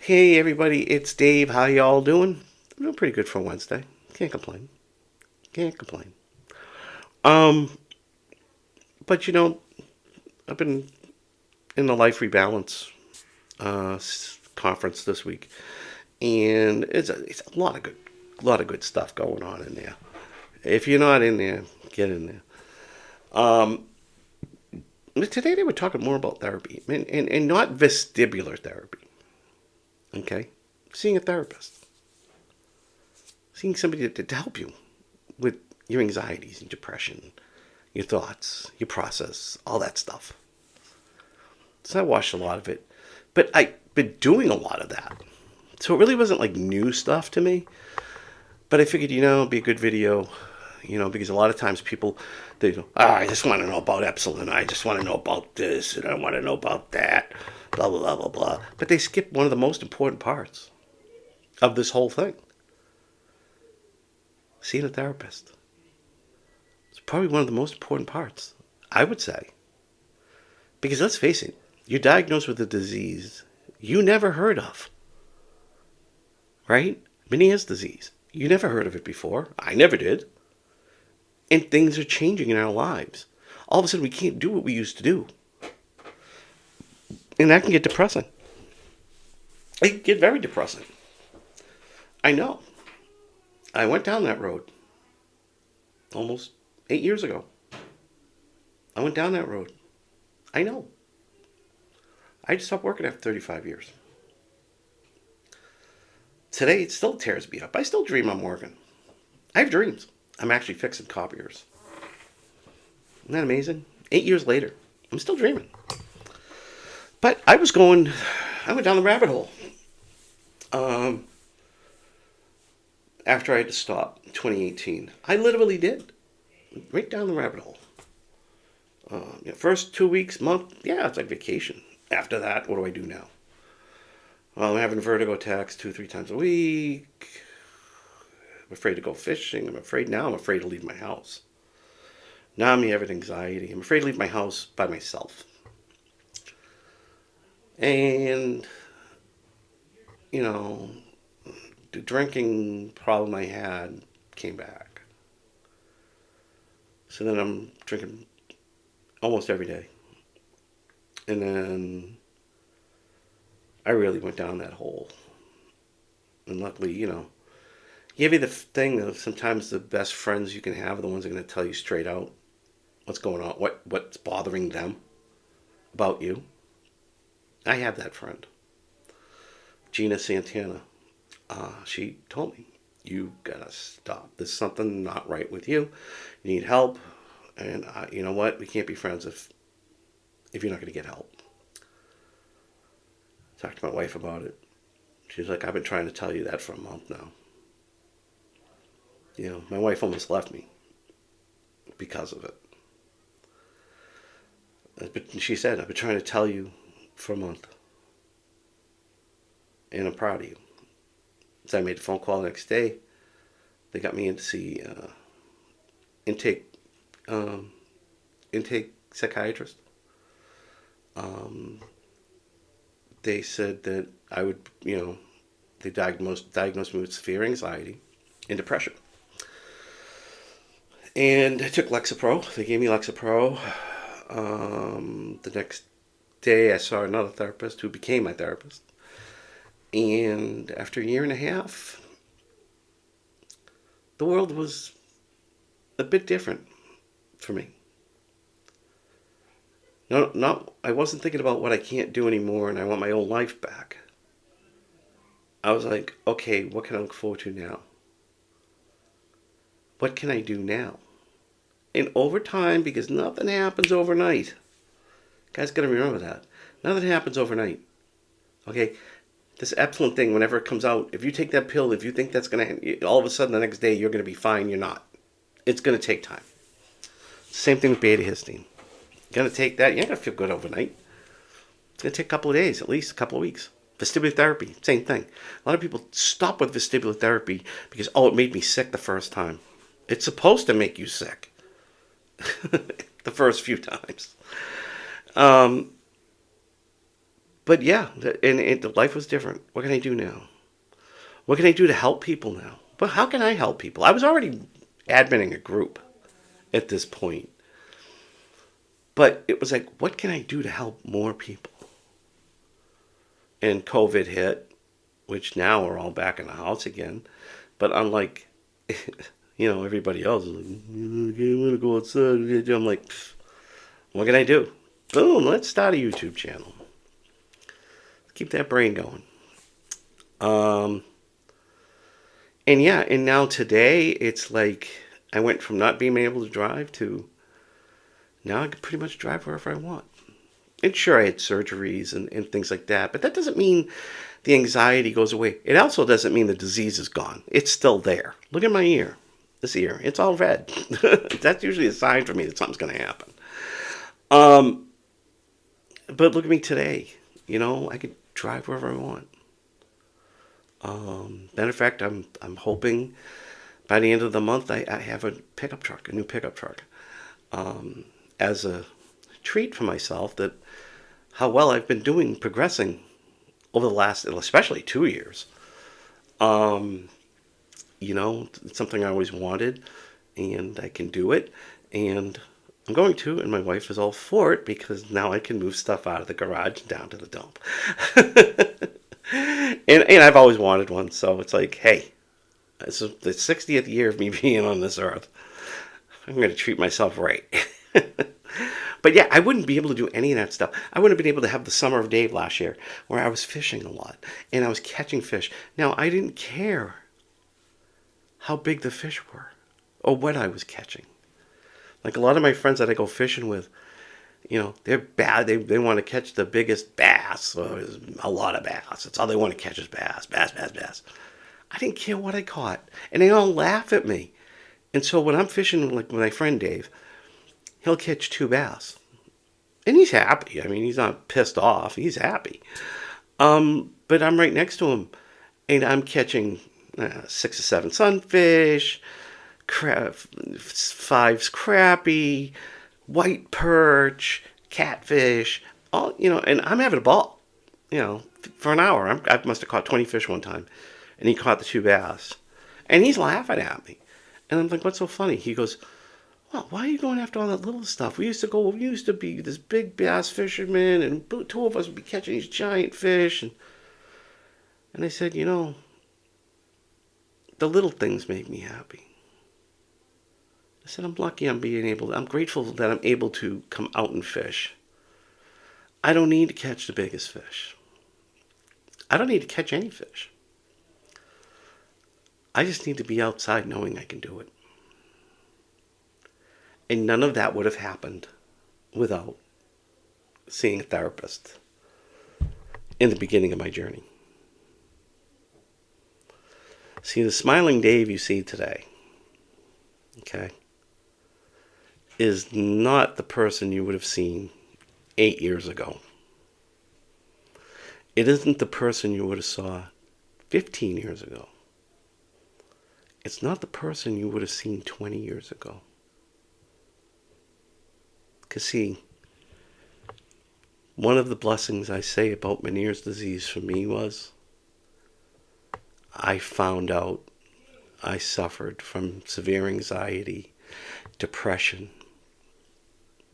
Hey everybody, it's Dave. How y'all doing? I'm doing pretty good for Wednesday. Can't complain. Can't complain. Um, but I've been in the Life Rebalance conference this week, and it's a lot of good stuff going on in there. If you're not in there, get in there. Um, Today they were talking more about therapy, and not vestibular therapy. Okay, seeing a therapist, seeing somebody to help you with your anxieties and depression, your thoughts, your process, all that stuff. So I watched a lot of it, but I've been doing a lot of that. So it really wasn't like new stuff to me, but I figured, it'd be a good video, because a lot of times people, they go, I just want to know about Epsilon. I just want to know about this, and I want to know about that, blah, blah, blah, blah, blah. But they skip one of the most important parts of this whole thing. Seeing a therapist. It's probably one of the most important parts, I would say. Because let's face it, you're diagnosed with a disease you never heard of, right? Meniere's disease. You never heard of it before. I never did. And things are changing in our lives. All of a sudden, we can't do what we used to do. And that can get depressing. It can get very depressing. I know. I went down that road almost 8 years ago. I went down that road. I know. I just stopped working after 35 years. Today, it still tears me up. I still dream I'm working. I have dreams. I'm actually fixing copiers. Isn't that amazing? 8 years later, I'm still dreaming. But I went down the rabbit hole. After I had to stop in 2018. I literally did. Right down the rabbit hole. First 2 weeks, month, yeah, it's like vacation. After that, what do I do now? Well, I'm having vertigo attacks 2-3 times a week. I'm afraid to go fishing. I'm afraid to leave my house. Now I'm having anxiety. I'm afraid to leave my house by myself. And, the drinking problem I had came back. So then I'm drinking almost every day. And then I really went down that hole. And luckily, give you the thing of sometimes the best friends you can have are the ones that are going to tell you straight out what's going on, what's bothering them about you. I have that friend, Gina Santana. She told me, you gotta stop. There's something not right with you. You need help. And you know what? We can't be friends if you're not going to get help. Talked to my wife about it. She's like, I've been trying to tell you that for a month now. My wife almost left me because of it. But she said, I've been trying to tell you for a month. And I'm proud of you. So I made a phone call the next day. They got me in to see intake psychiatrist. They said that I would, they diagnosed me with severe anxiety and depression. And I took Lexapro. They gave me Lexapro. The next day I saw another therapist who became my therapist. And after a year and a half, the world was a bit different for me. No, I wasn't thinking about what I can't do anymore and I want my old life back. I was like, okay, what can I look forward to now? What can I do now? And over time, because nothing happens overnight. Guys, got to remember that. Nothing happens overnight. Okay? This Epsilon thing, whenever it comes out, if you take that pill, if you think that's going to, all of a sudden the next day you're going to be fine, you're not. It's going to take time. Same thing with beta histine. You're going to take that, you're not going to feel good overnight. It's going to take a couple of days, at least a couple of weeks. Vestibular therapy, same thing. A lot of people stop with vestibular therapy because, it made me sick the first time. It's supposed to make you sick. The first few times. But yeah, life was different. What can I do now? What can I do to help people now? But how can I help people? I was already adminning a group at this point. But it was like, what can I do to help more people? And COVID hit, which now we're all back in the house again. But unlike, everybody else is like, I want to go outside. I'm like, what can I do? Boom, let's start a YouTube channel. Keep that brain going. And yeah, and now today it's like I went from not being able to drive to now I can pretty much drive wherever I want. And sure, I had surgeries and things like that, but that doesn't mean the anxiety goes away. It also doesn't mean the disease is gone. It's still there. Look at my ear. This ear, it's all red. That's usually a sign for me that something's going to happen. But look at me today. I could drive wherever I want. Matter of fact, I'm hoping by the end of the month I have a new pickup truck, as a treat for myself that how well I've been doing progressing over the last, especially 2 years. It's something I always wanted, and I can do it, and I'm going to, and my wife is all for it because now I can move stuff out of the garage and down to the dump. and I've always wanted one, so it's like, hey, this is the 60th year of me being on this earth. I'm going to treat myself right. But yeah, I wouldn't be able to do any of that stuff. I wouldn't have been able to have the Summer of Dave last year where I was fishing a lot and I was catching fish. Now, I didn't care how big the fish were or what I was catching. Like a lot of my friends that I go fishing with, they're bad. They want to catch the biggest bass. Or a lot of bass. That's all they want to catch is bass, bass, bass, bass. I didn't care what I caught. And they all laugh at me. And so when I'm fishing like with my friend Dave, he'll catch 2 bass. And he's happy. I mean, he's not pissed off. He's happy. But I'm right next to him. And I'm catching 6 or 7 sunfish, 5 crappie, white perch, catfish, all, and I'm having a ball, for an hour. I must have caught 20 fish one time, and he caught the 2 bass, and he's laughing at me, and I'm like, what's so funny? He goes, well, why are you going after all that little stuff? We used to be this big bass fisherman, and 2 of us would be catching these giant fish, and I said, the little things make me happy. I said, I'm lucky I'm grateful that I'm able to come out and fish. I don't need to catch the biggest fish. I don't need to catch any fish. I just need to be outside knowing I can do it. And none of that would have happened without seeing a therapist in the beginning of my journey. See, the smiling Dave you see today, okay, is not the person you would have seen 8 years ago. It isn't the person you would have saw 15 years ago. It's not the person you would have seen 20 years ago. Because see, one of the blessings I say about Meniere's disease for me was I found out I suffered from severe anxiety, depression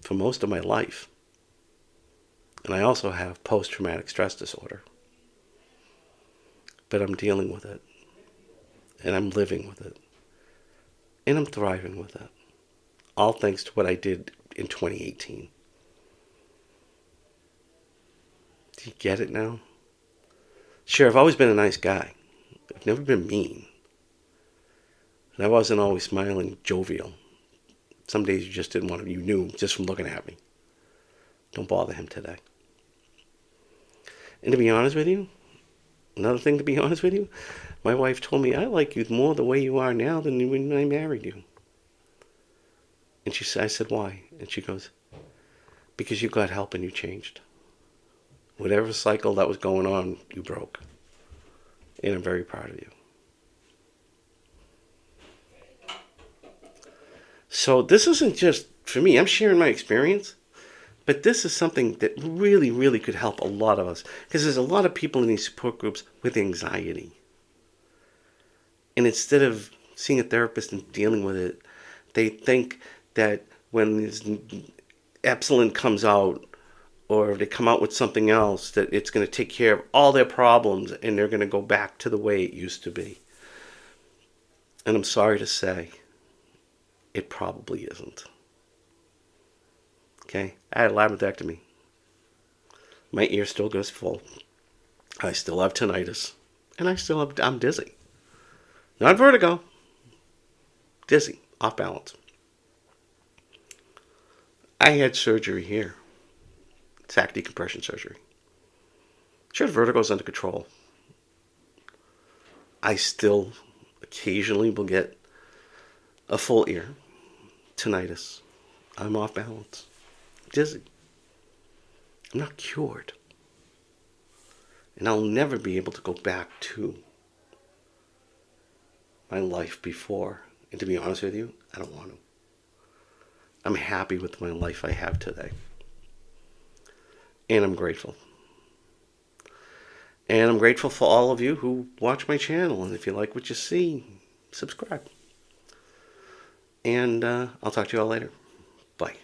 for most of my life. And I also have post-traumatic stress disorder. But I'm dealing with it. And I'm living with it. And I'm thriving with it. All thanks to what I did in 2018. Do you get it now? Sure, I've always been a nice guy. I've never been mean. And I wasn't always smiling, jovial. Some days you just didn't want to, you knew just from looking at me. Don't bother him today. And to be honest with you, another thing to be honest with you, my wife told me I like you more the way you are now than when I married you. And I said, why? And she goes, because you got help and you changed. Whatever cycle that was going on, you broke. And I'm very proud of you. So this isn't just for me. I'm sharing my experience. But this is something that really, really could help a lot of us. Because there's a lot of people in these support groups with anxiety. And instead of seeing a therapist and dealing with it, they think that when this epsilon comes out, or they come out with something else, that it's going to take care of all their problems and they're going to go back to the way it used to be. And I'm sorry to say, it probably isn't. Okay? I had a labyrinthectomy. My ear still goes full. I still have tinnitus. And I'm dizzy. Not vertigo. Dizzy. Off balance. I had surgery here. Sac decompression surgery. Sure, vertigo's under control. I still occasionally will get a full ear. Tinnitus. I'm off balance. Dizzy. I'm not cured. And I'll never be able to go back to my life before. And to be honest with you, I don't want to. I'm happy with my life I have today. And I'm grateful. And I'm grateful for all of you who watch my channel. And if you like what you see, subscribe. And I'll talk to you all later. Bye.